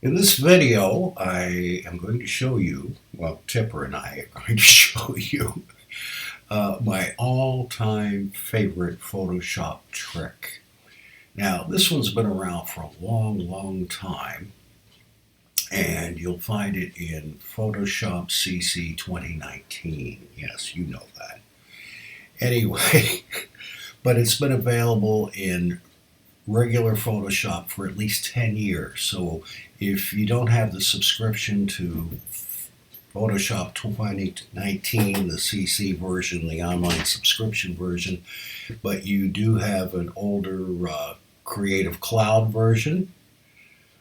In this video, I am going to show you, well, Tipper and I are going to show you my all-time favorite Photoshop trick. Now, this one's been around for a long, long time, and you'll find it in Photoshop CC 2019. Yes, you know that. Anyway, but it's been available in regular Photoshop for at least 10 years. So if you don't have the subscription to Photoshop 2019, the CC version, the online subscription version, but you do have an older Creative Cloud version,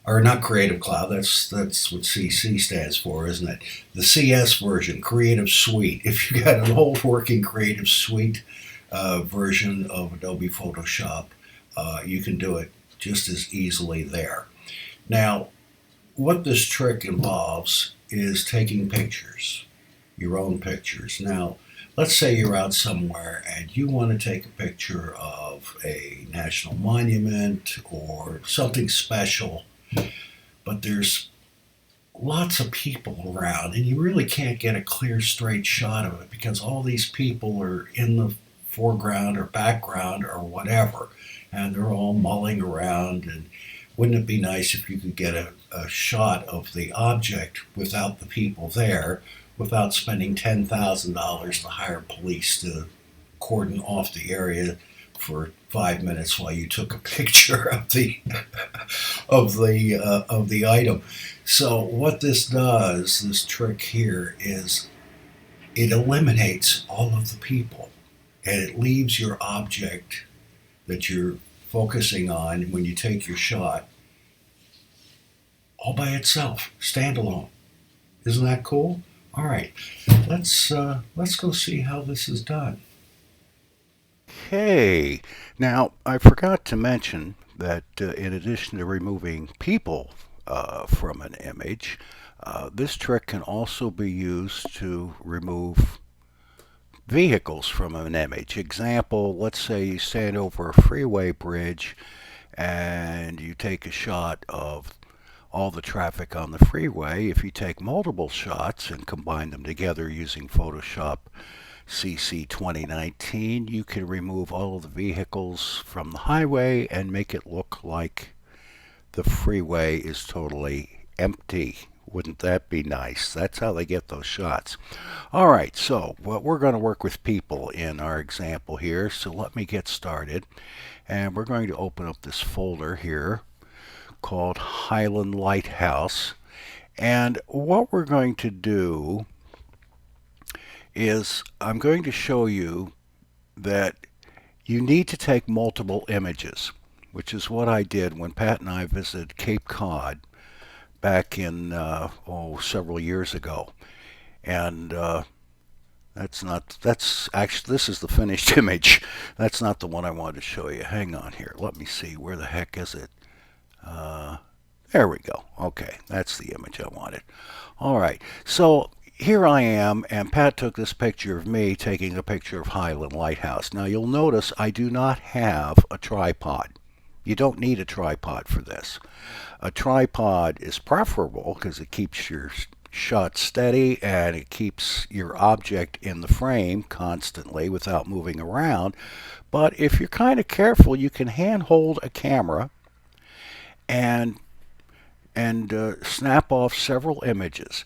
or not Creative Cloud, that's what CC stands for, isn't it? The CS version, Creative Suite. If you got an old working Creative Suite version of Adobe Photoshop, you can do it just as easily there. Now, what this trick involves is taking pictures, your own pictures. Now, let's say you're out somewhere and you want to take a picture of a national monument or something special, but there's lots of people around and you really can't get a clear, straight shot of it because all these people are in the foreground or background or whatever, and they're all mulling around. And wouldn't it be nice if you could get a shot of the object without the people there, without spending $10,000 to hire police to cordon off the area for 5 minutes while you took a picture of the of the item? So what this does, this trick here, is it eliminates all of the people and it leaves your object that you're focusing on when you take your shot all by itself, standalone. Isn't that cool? All right, let's go see how this is done. Hey, now I forgot to mention that in addition to removing people from an image, this trick can also be used to remove vehicles from an image. Example, let's say you stand over a freeway bridge and you take a shot of all the traffic on the freeway. If you take multiple shots and combine them together using Photoshop CC 2019, you can remove all of the vehicles from the highway and make it look like the freeway is totally empty. Wouldn't that be nice? That's how they get those shots. All right, so we're going to work with people in our example here. So let me get started. And we're going to open up this folder here called Highland Lighthouse. And what we're going to do is I'm going to show you that you need to take multiple images, which is what I did when Pat and I visited Cape Cod back in several years ago. And that's actually, this is the finished image. That's not the one I wanted to show you. Hang on here. Let me see. Where the heck is it? Uh, there we go. Okay, that's the image I wanted. All right. So here I am, and Pat took this picture of me taking a picture of Highland Lighthouse. Now you'll notice I do not have a tripod. You don't need a tripod for this. A tripod is preferable because it keeps your shot steady and it keeps your object in the frame constantly without moving around. But if you're kind of careful, you can handhold a camera and snap off several images.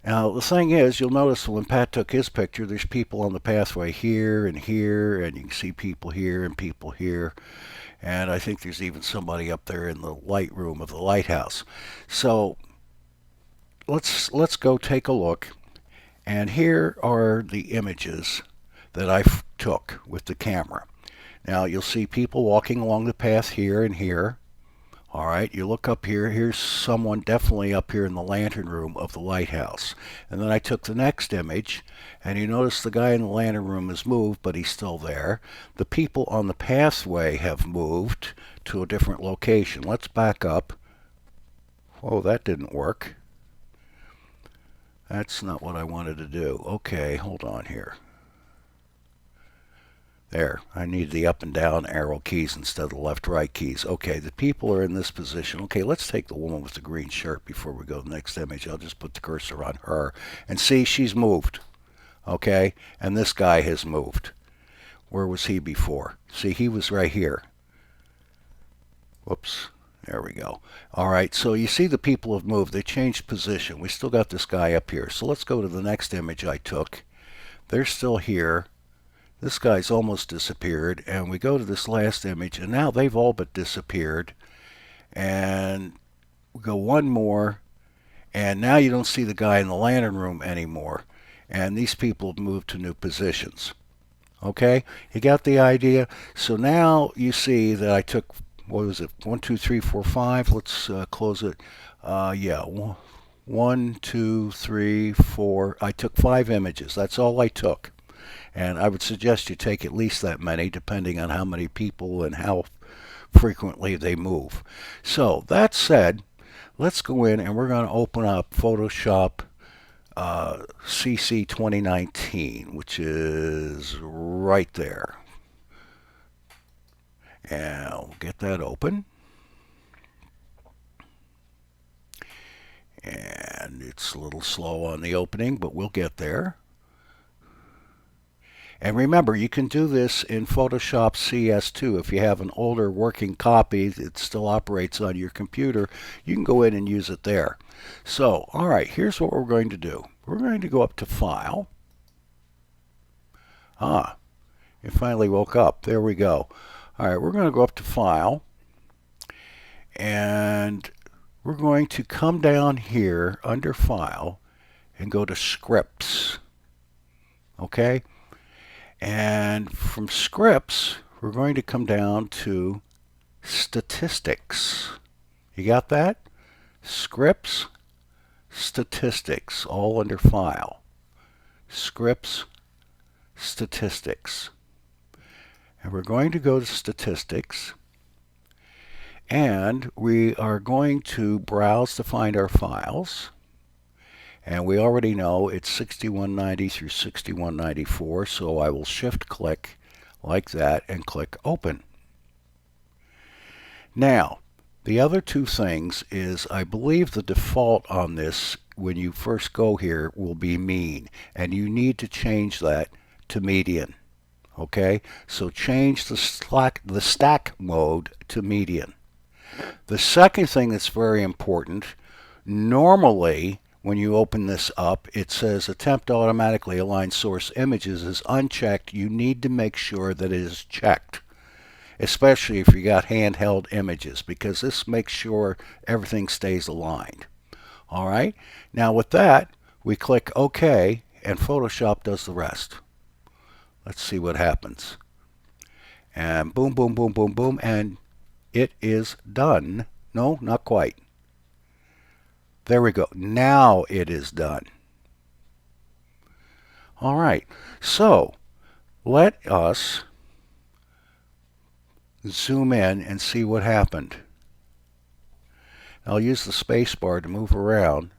Now, the thing is, you'll notice when Pat took his picture, there's people on the pathway here, and you can see people here and people here. And I think there's even somebody up there in the light room of the lighthouse. So let's go take a look. And here are the images that I took with the camera. Now, you'll see people walking along the path here and here. All right, you look up here. Here's someone definitely up here in the lantern room of the lighthouse. And then I took the next image, and you notice the guy in the lantern room has moved, but he's still there. The people on the pathway have moved to a different location. Let's back up. Whoa, that didn't work. That's not what I wanted to do. Okay, hold on here. There, I need the up and down arrow keys instead of the left right keys. Okay, the people are in this position. Okay, let's take the woman with the green shirt before we go to the next image. I'll just put the cursor on her and see she's moved. Okay, and this guy has moved. Where was he before? See, he was right here. Whoops. There we go. All right, so you see the people have moved. They changed position. We still got this guy up here. So let's go to the next image I took. They're still here. This guy's almost disappeared. And we go to this last image, and now they've all but disappeared. And we go one more, and now you don't see the guy in the lantern room anymore. And these people have moved to new positions. Okay, you got the idea? So now you see that I took, what was it, 1, 2, 3, 4, 5. Let's close it. Yeah, 1, 2, 3, 4. I took 5 images. That's all I took. And I would suggest you take at least that many, depending on how many people and how frequently they move. So that said, let's go in and we're going to open up Photoshop CC 2019, which is right there. And I'll get that open. And it's a little slow on the opening, but we'll get there. And remember, you can do this in Photoshop CS2. If you have an older working copy that still operates on your computer, you can go in and use it there. So, all right, here's what we're going to do. We're going to go up to File. It finally woke up. There we go. All right, we're going to go up to File. And we're going to come down here under File and go to Scripts. Okay? And from Scripts, we're going to come down to Statistics. You got that? Scripts, Statistics, all under File. Scripts, Statistics. And we're going to go to Statistics. And we are going to browse to find our files. And we already know it's 6190 through 6194, so I will shift click like that and click Open. Now, the other two things is I believe the default on this when you first go here will be mean, and you need to change that to median. Okay, so change the stack mode to median. The second thing that's very important, normally when you open this up, it says attempt to automatically align source images is unchecked. You need to make sure that it is checked, especially if you got handheld images, because this makes sure everything stays aligned. All right, now with that, we click OK, and Photoshop does the rest. Let's see what happens. And boom, boom, boom, boom, boom, and it is done. No, not quite. There we go. Now it is done. All right. So let us zoom in and see what happened. I'll use the space bar to move around.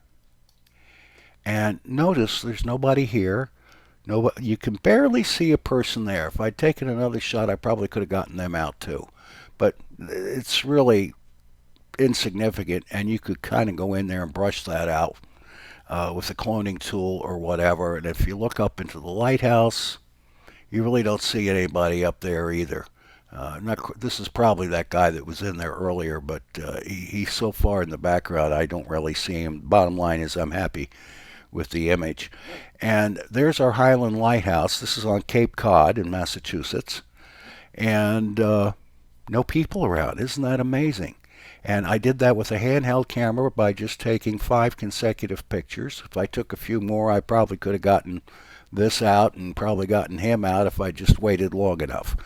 And notice there's nobody here. Nobody, you can barely see a person there. If I'd taken another shot, I probably could have gotten them out too. But it's really insignificant, and you could kind of go in there and brush that out with a cloning tool or whatever. And if you look up into the lighthouse, you really don't see anybody up there either. This is probably that guy that was in there earlier, but he's so far in the background I don't really see him. Bottom line is I'm happy with the image. And there's our Highland Lighthouse. This is on Cape Cod in Massachusetts. And no people around. Isn't that amazing? And I did that with a handheld camera by just taking 5 consecutive pictures. If I took a few more, I probably could have gotten this out and probably gotten him out if I just waited long enough.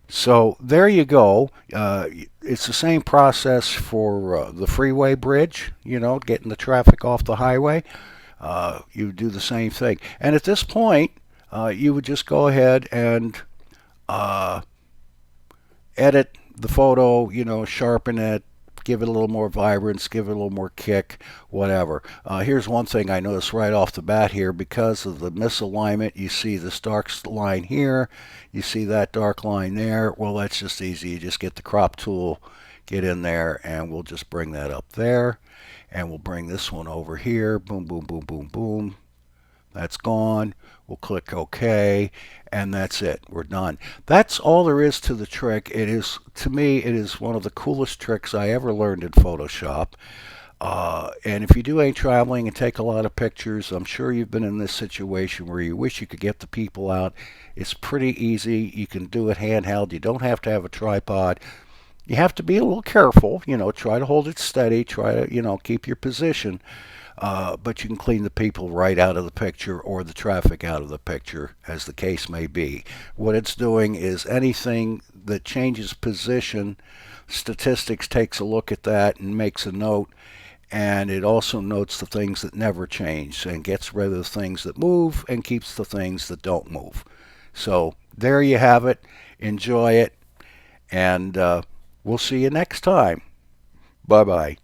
So there you go. It's the same process for the freeway bridge, you know, getting the traffic off the highway. You do the same thing. And at this point, you would just go ahead and edit the photo, you know, sharpen it, give it a little more vibrance, give it a little more kick, whatever. Here's one thing I noticed right off the bat here. Because of the misalignment, you see this dark line here, you see that dark line there. Well, that's just easy. You just get the crop tool, get in there, and we'll just bring that up there. And we'll bring this one over here. Boom, boom, boom, boom, boom. That's gone. We'll click OK, and that's it. We're done. That's all there is to the trick. It is, to me, it is one of the coolest tricks I ever learned in Photoshop. And if you do any traveling and take a lot of pictures, I'm sure you've been in this situation where you wish you could get the people out. It's pretty easy. You can do it handheld. You don't have to have a tripod. You have to be a little careful, try to hold it steady, try to, keep your position. But you can clean the people right out of the picture or the traffic out of the picture, as the case may be. What it's doing is anything that changes position, statistics takes a look at that and makes a note. And it also notes the things that never change and gets rid of the things that move and keeps the things that don't move. So there you have it. Enjoy it. And we'll see you next time. Bye bye.